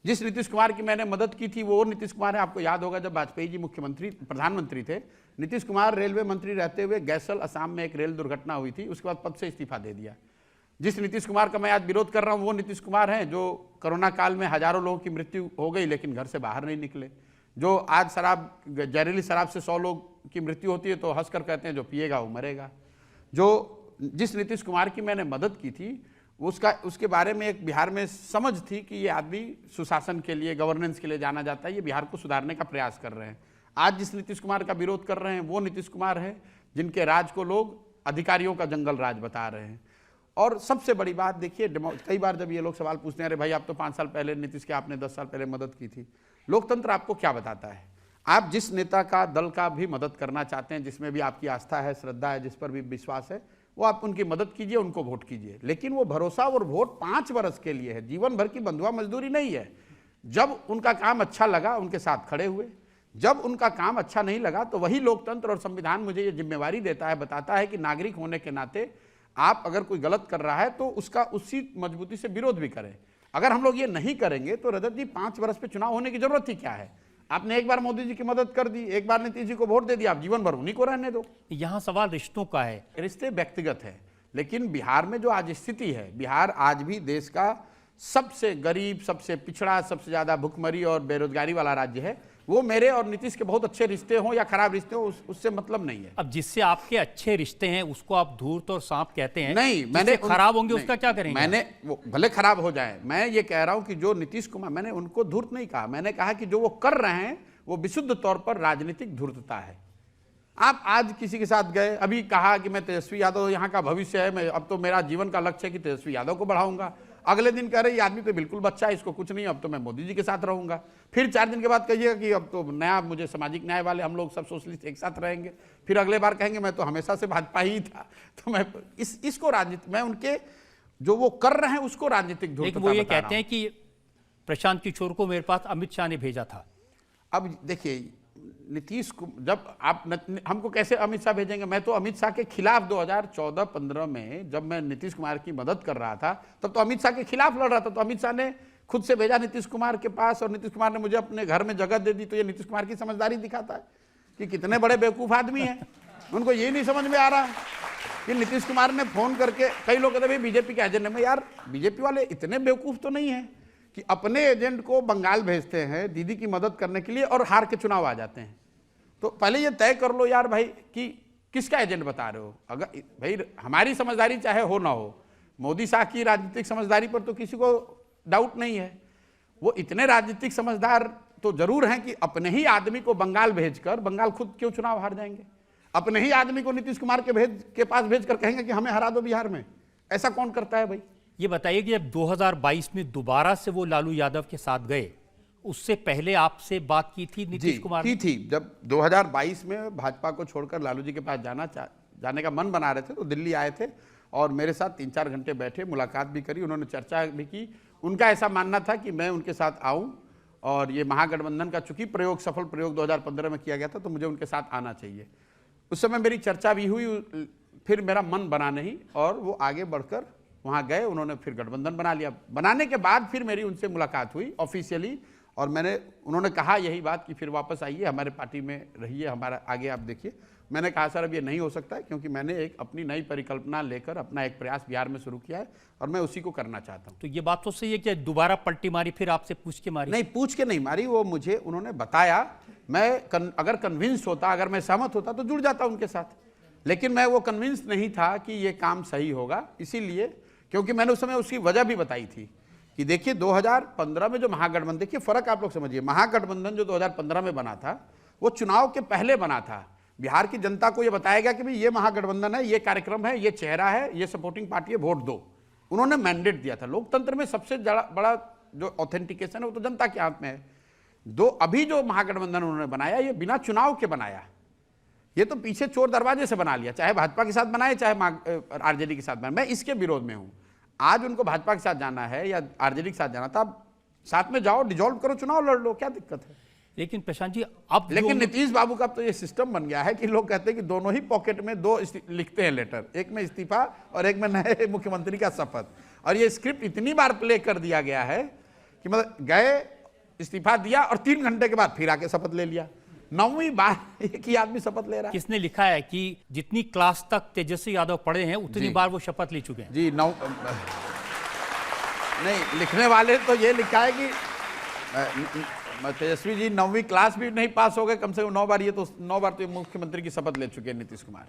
जिस नीतीश कुमार की मैंने मदद की थी वो नीतीश कुमार है। आपको याद होगा जब वाजपेयी जी मुख्यमंत्री प्रधानमंत्री थे, नीतीश कुमार रेलवे मंत्री रहते हुए गैसल असम में एक रेल दुर्घटना हुई थी, उसके बाद पद से इस्तीफा दे दिया। जिस नीतीश कुमार का मैं आज विरोध कर रहा हूं वो नीतीश कुमार हैं जो कोरोना काल में हजारों लोगों की मृत्यु हो गई लेकिन घर से बाहर नहीं निकले। जो आज जहरीली शराब से 100 लोग की मृत्यु होती है तो हंसकर कहते हैं जो पिएगा वो मरेगा। जिस नीतीश कुमार की मैंने मदद की थी उसके बारे में एक बिहार में समझ थी कि ये आदमी सुशासन के लिए, गवर्नेंस के लिए जाना जाता है, ये बिहार को सुधारने का प्रयास कर रहे हैं। आज जिस नीतीश कुमार का विरोध कर रहे हैं वो नीतीश कुमार है जिनके राज को लोग अधिकारियों का जंगल राज बता रहे हैं। और सबसे बड़ी बात देखिए, कई बार जब ये लोग सवाल पूछते हैं अरे भाई आप तो 5 साल पहले नीतीश के, आपने 10 साल पहले मदद की थी। लोकतंत्र आपको क्या बताता है? आप जिस नेता का, दल का भी मदद करना चाहते हैं, जिसमें भी आपकी आस्था है, श्रद्धा है, जिस पर भी विश्वास है, वो आप उनकी मदद कीजिए, उनको वोट कीजिए। लेकिन वो भरोसा और वोट 5 वर्ष के लिए है, जीवन भर की बंधुआ मजदूरी नहीं है। जब उनका काम अच्छा लगा उनके साथ खड़े हुए, जब उनका काम अच्छा नहीं लगा तो वही लोकतंत्र और संविधान मुझे ये जिम्मेवारी देता है, बताता है कि नागरिक होने के नाते आप अगर कोई गलत कर रहा है तो उसका उसी मजबूती से विरोध भी करें। अगर हम लोग ये नहीं करेंगे तो रजत जी 5 वर्ष पे चुनाव होने की जरूरत ही क्या है? आपने एक बार मोदी जी की मदद कर दी, एक बार नीतीश जी को वोट दे दिया, आप जीवन भर उन्हीं को रहने दो। यहां सवाल रिश्तों का है। रिश्ते व्यक्तिगत है, लेकिन बिहार में जो आज स्थिति है, बिहार आज भी देश का सबसे गरीब, सबसे पिछड़ा, सबसे ज्यादा भुखमरी और बेरोजगारी वाला राज्य है। वो मेरे और नीतीश के बहुत अच्छे रिश्ते हों या खराब रिश्ते हों उससे मतलब नहीं है। अब जिससे आपके अच्छे रिश्ते हैं उसको आप धूर्त और सांप कहते हैं। नहीं, मैंने खराब होंगे उसका क्या करेंगे? मैंने वो भले खराब हो जाए, मैं ये कह रहा हूं कि जो नीतीश कुमार, मैंने उनको धूर्त नहीं कहा, मैंने कहा कि जो वो कर रहे हैं वो विशुद्ध तौर पर राजनीतिक धूर्तता है। आप आज किसी के साथ गए, अभी कहा कि मैं तेजस्वी यादव यहाँ का भविष्य है, मैं अब तो मेरा जीवन का लक्ष्य है कि तेजस्वी यादव को बढ़ाऊंगा। अगले दिन कह रहे ये आदमी तो बिल्कुल बच्चा है, इसको कुछ नहीं, अब तो मैं मोदी जी के साथ रहूंगा। फिर 4 दिन के बाद कहिएगा कि अब तो नया, मुझे सामाजिक न्याय वाले, हम लोग सब सोशलिस्ट एक साथ रहेंगे। फिर अगले बार कहेंगे मैं तो हमेशा से भाजपा ही था। तो मैं इसको राजनीति, मैं उनके जो वो कर रहे हैं उसको राजनीतिक धूर्तता वो ये कहते हैं कि प्रशांत किशोर को मेरे पास अमित शाह ने भेजा था। अब देखिए नीतीश को, जब आप हमको कैसे अमित शाह भेजेंगे? मैं तो अमित शाह के खिलाफ 2014-15 में जब मैं नीतीश कुमार की मदद कर रहा था तब तो अमित शाह के खिलाफ लड़ रहा था, तो अमित शाह ने खुद से भेजा नीतीश कुमार के पास और नीतीश कुमार ने मुझे अपने घर में जगह दे दी। तो ये नीतीश कुमार की समझदारी दिखाता है कि कितने बड़े बेवकूफ आदमी हैं। उनको ये नहीं समझ में आ रहा कि नीतीश कुमार ने फोन करके, कई लोग कहते हैं बीजेपी के एजेंडे में, यार बीजेपी वाले इतने बेवकूफ तो नहीं है कि अपने एजेंट को बंगाल भेजते हैं दीदी की मदद करने के लिए और हार के चुनाव आ जाते हैं। तो पहले ये तय कर लो यार भाई कि किसका एजेंट बता रहे हो। अगर भाई हमारी समझदारी चाहे हो ना हो, मोदी शाह की राजनीतिक समझदारी पर तो किसी को डाउट नहीं है। वो इतने राजनीतिक समझदार तो जरूर हैं कि अपने ही आदमी को बंगाल भेजकर, बंगाल खुद क्यों चुनाव हार जाएंगे? अपने ही आदमी को नीतीश कुमार के पास भेजकर कहेंगे कि हमें हरा दो बिहार में। ऐसा कौन करता है भाई? ये बताइए कि जब 2022 में दोबारा से वो लालू यादव के साथ गए, उससे पहले आपसे बात की थी नीतीश कुमार ने? थी। जब 2022 में भाजपा को छोड़कर लालू जी के पास जाने का मन बना रहे थे तो दिल्ली आए थे और मेरे साथ 3-4 घंटे बैठे, मुलाकात भी करी, उन्होंने चर्चा भी की। उनका ऐसा मानना था कि मैं उनके साथ आऊं और ये महागठबंधन का चूंकि सफल प्रयोग 2015 में किया गया था तो मुझे उनके साथ आना चाहिए। उस समय मेरी चर्चा भी हुई, फिर मेरा मन बना नहीं और वो आगे बढ़कर वहाँ गए, उन्होंने फिर गठबंधन बना लिया। बनाने के बाद फिर मेरी उनसे मुलाकात हुई ऑफिशियली और उन्होंने कहा यही बात कि फिर वापस आइए, हमारे पार्टी में रहिए, हमारा आगे आप देखिए। मैंने कहा सर अब ये नहीं हो सकता है क्योंकि मैंने एक अपनी नई परिकल्पना लेकर अपना एक प्रयास बिहार में शुरू किया है और मैं उसी को करना चाहता हूँ। तो ये बात तो सही है कि दोबारा पलटी मारी, फिर आपसे पूछ के मारी? नहीं, पूछ के नहीं मारी, वो मुझे उन्होंने बताया। मैं अगर कन्विंस होता, अगर मैं सहमत होता तो जुड़ जाता उनके साथ, लेकिन मैं वो कन्विंस नहीं था कि ये काम सही होगा। इसीलिए, क्योंकि मैंने उस समय उसकी वजह भी बताई थी कि देखिए 2015 में जो महागठबंधन, देखिए फर्क आप लोग समझिए, महागठबंधन जो 2015 में बना था वो चुनाव के पहले बना था। बिहार की जनता को ये बताया गया कि भाई ये महागठबंधन है, ये कार्यक्रम है, ये चेहरा है, ये सपोर्टिंग पार्टी है, वोट दो। उन्होंने मैंडेट दिया था। लोकतंत्र में सबसे बड़ा जो ऑथेंटिकेशन है वो तो जनता के हाथ में है। अभी जो महागठबंधन उन्होंने बनाया ये बिना चुनाव के बनाया, ये तो पीछे चोर दरवाजे से बना लिया, चाहे भाजपा के साथ बनाए चाहे आरजेडी के साथ बनाए। मैं इसके विरोध में हूं। आज उनको भाजपा के साथ जाना है या आरजेडी के साथ जाना था, आप साथ में जाओ, डिसॉल्व करो, चुनाव लड़ लो, क्या दिक्कत है? लेकिन प्रशांत जी अब लेकिन नीतीश बाबू का तो ये सिस्टम बन गया है कि लोग कहते हैं कि दोनों ही पॉकेट में 2 लिखते हैं लेटर, एक में इस्तीफा और एक में नए मुख्यमंत्री का शपथ। और ये स्क्रिप्ट इतनी बार प्ले कर दिया गया है कि मतलब गए इस्तीफा दिया और 3 घंटे के बाद फिर आके शपथ ले लिया। 9वीं बार एक ही आदमी शपथ ले रहा है। किसने लिखा है कि जितनी क्लास तक तेजस्वी यादव पढ़े हैं उतनी बार वो शपथ ले चुके हैं? जी नहीं, लिखने वाले तो ये लिखा है कि तेजस्वी जी 9वीं क्लास भी नहीं पास हो गए, कम से कम 9 बार, ये तो 9 बार तो मुख्यमंत्री की शपथ ले चुके हैं नीतीश कुमार।